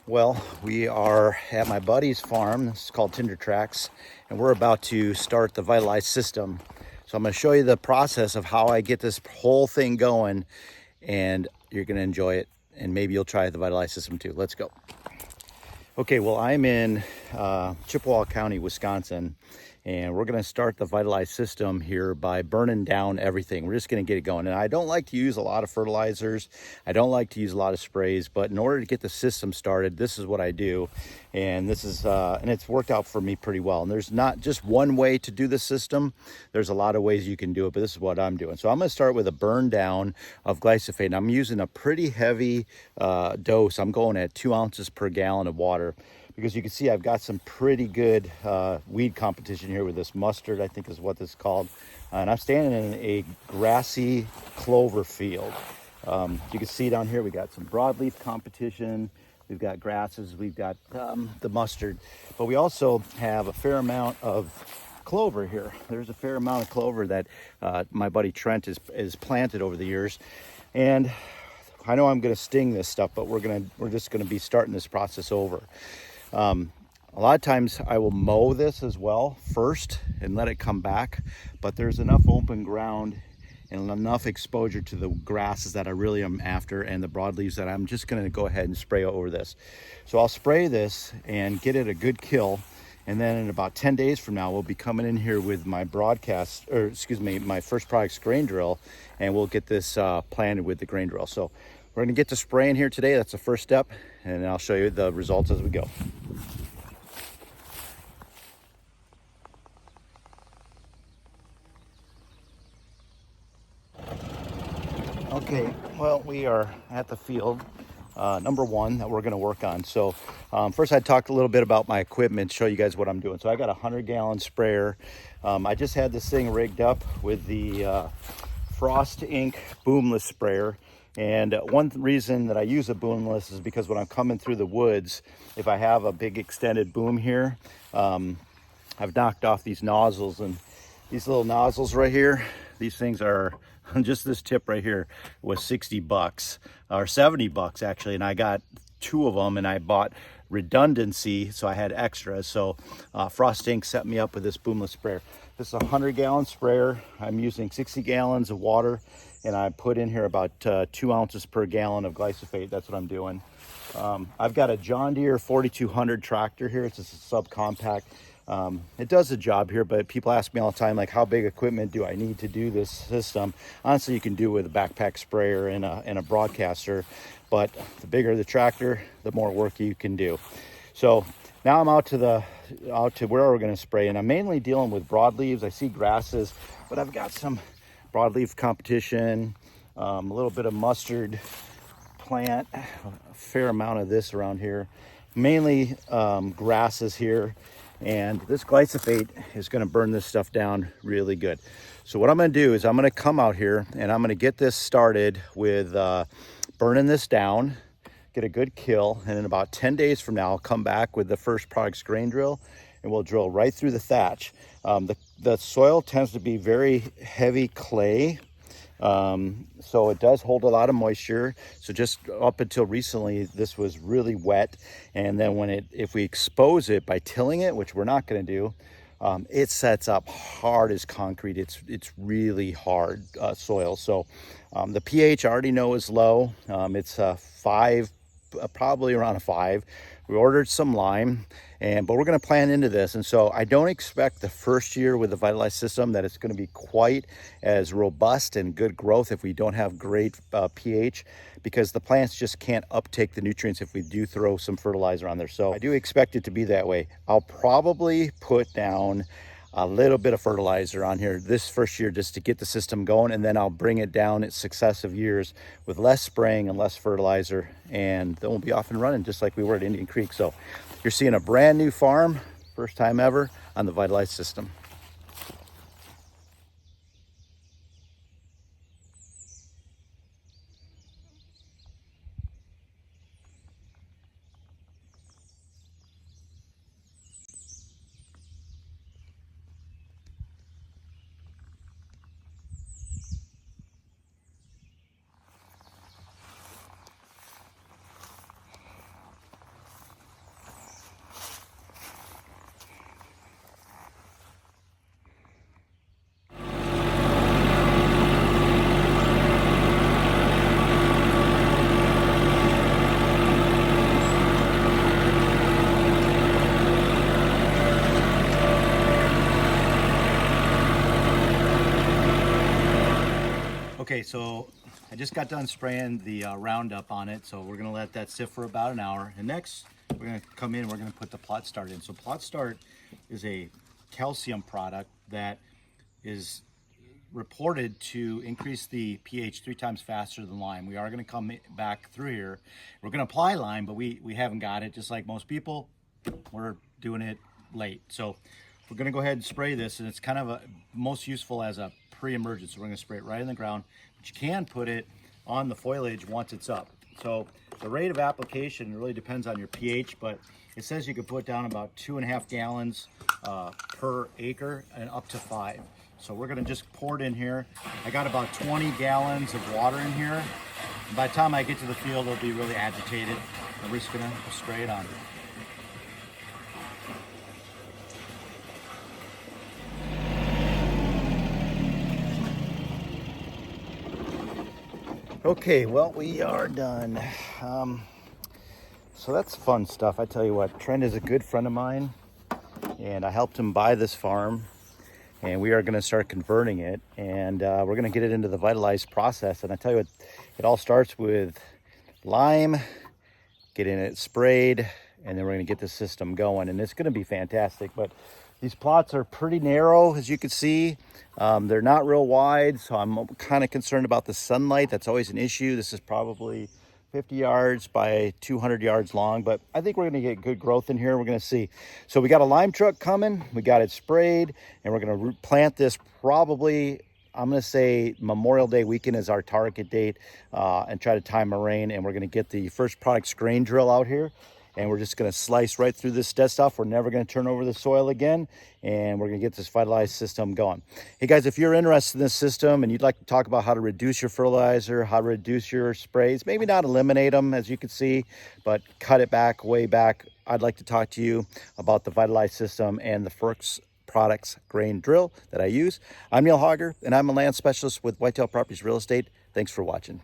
Well, we are at my buddy's farm. This is called Tinder Tracks, and we're about to start the Vitalize system. So I'm going to show you the process of how I get this whole thing going, and you're going to enjoy it, and maybe you'll try the Vitalize system too. Let's go. Okay, well, I'm in Chippewa County, Wisconsin, and we're going to start the Vitalize system here by burning down everything. We're just going to get it going. And I don't like to use a lot of fertilizers. I don't like to use a lot of sprays, but in order to get the system started, this is what I do. And this is, and it's worked out for me pretty well. And there's not just one way to do the system. There's a lot of ways you can do it, but this is what I'm doing. So I'm going to start with a burn down of glysophate. And I'm using a pretty heavy dose. I'm going at 2 ounces per gallon of water, because you can see I've got some pretty good weed competition here with this mustard, I think is what this is called. And I'm standing in a grassy clover field. You can see down here we got some broadleaf competition. We've got grasses, we've got the mustard, but we also have a fair amount of clover here. There's a fair amount of clover that my buddy Trent is planted over the years. And I know I'm going to sting this stuff, but we're just going to be starting this process over. A lot of times I will mow this as well first and let it come back, but there's enough open ground and enough exposure to the grasses that I really am after and the broadleaves that I'm just going to go ahead and spray over this. So I'll spray this and get it a good kill, and then in about 10 days from now we'll be coming in here with my my first products grain drill, and we'll get this planted with the grain drill. So we're going to get to spraying here today. That's the first step, and I'll show you the results as we go. Okay, well, we are at the field, number one, that we're going to work on. So first I talked a little bit about my equipment, show you guys what I'm doing. So I got a 100-gallon sprayer. I just had this thing rigged up with the Frost Inc. boomless sprayer. And one reason that I use a boomless is because when I'm coming through the woods, if I have a big extended boom here, I've knocked off these nozzles, and these little nozzles right here, these things are, just this tip right here was 60 bucks or 70 bucks actually. And I got 2 of them, and I bought redundancy, so I had extras. So Frost Inc. set me up with this boomless sprayer. This is a 100-gallon sprayer. I'm using 60 gallons of water, and I put in here about 2 ounces per gallon of glysophate. That's what I'm doing. I've got a John Deere 4200 tractor here. It's just a subcompact. It does the job here, but people ask me all the time, like, how big equipment do I need to do this system? Honestly, you can do it with a backpack sprayer and a broadcaster, but the bigger the tractor, the more work you can do. So now I'm out to where we're going to spray, and I'm mainly dealing with broadleaves. I see grasses, but I've got some broadleaf competition, a little bit of mustard plant, a fair amount of this around here, mainly grasses here. And this glysophate is going to burn this stuff down really good. So what I'm going to do is I'm going to come out here and I'm going to get this started with burning this down, get a good kill, and in about 10 days from now I'll come back with the first products grain drill, and we'll drill right through the thatch. The soil tends to be very heavy clay, so it does hold a lot of moisture. So just up until recently, this was really wet. And then if we expose it by tilling it, which we're not going to do, it sets up hard as concrete. It's really hard soil. So the pH I already know is low. It's 5, probably around a 5. We ordered some lime, but we're going to plant into this. And so I don't expect the first year with the Vitalize system that it's going to be quite as robust and good growth if we don't have great pH, because the plants just can't uptake the nutrients if we do throw some fertilizer on there. So I do expect it to be that way. I'll probably put down a little bit of fertilizer on here this first year just to get the system going, and then I'll bring it down at successive years with less spraying and less fertilizer, and then we'll be off and running just like we were at Indian Creek. So you're seeing a brand new farm, first time ever on the Vitalize system. Okay, so I just got done spraying the Roundup on it, so we're gonna let that sit for about an hour. And next, we're gonna come in, we're gonna put the Plot Start in. So Plot Start is a calcium product that is reported to increase the pH 3 times faster than lime. We are gonna come back through here. We're gonna apply lime, but we haven't got it, just like most people. We're doing it late. So we're gonna go ahead and spray this, and it's kind of most useful as a pre-emergence. So we're gonna spray it right in the ground, but you can put it on the foliage once it's up. So the rate of application really depends on your pH, but it says you can put down about 2.5 gallons per acre and up to 5. So we're gonna just pour it in here. I got about 20 gallons of water in here. And by the time I get to the field, it'll be really agitated. And we're just gonna spray it on. Okay, well, we are done. So that's fun stuff. I tell you what, Trent is a good friend of mine, and I helped him buy this farm, and we are going to start converting it, and we're going to get it into the Vitalize process. And I tell you what, it all starts with lime, getting it sprayed, and then we're going to get the system going, and it's going to be fantastic. But these plots are pretty narrow, as you can see. They're not real wide, so I'm kind of concerned about the sunlight. That's always an issue. This is probably 50 yards by 200 yards long, but I think we're going to get good growth in here. We're going to see. So we got a lime truck coming. We got it sprayed, and we're going to plant this probably, I'm going to say Memorial Day weekend is our target date, and try to time a rain. And we're going to get the first products grain drill out here, and we're just going to slice right through this dead stuff. We're never going to turn over the soil again, and we're going to get this Vitalize system going. Hey guys, if you're interested in this system and you'd like to talk about how to reduce your fertilizer, how to reduce your sprays, maybe not eliminate them, as you can see, but cut it back, way back, I'd like to talk to you about the Vitalize system and the first products grain drill that I use. I'm Neil Hogger, and I'm a land specialist with Whitetail Properties Real Estate. Thanks for watching.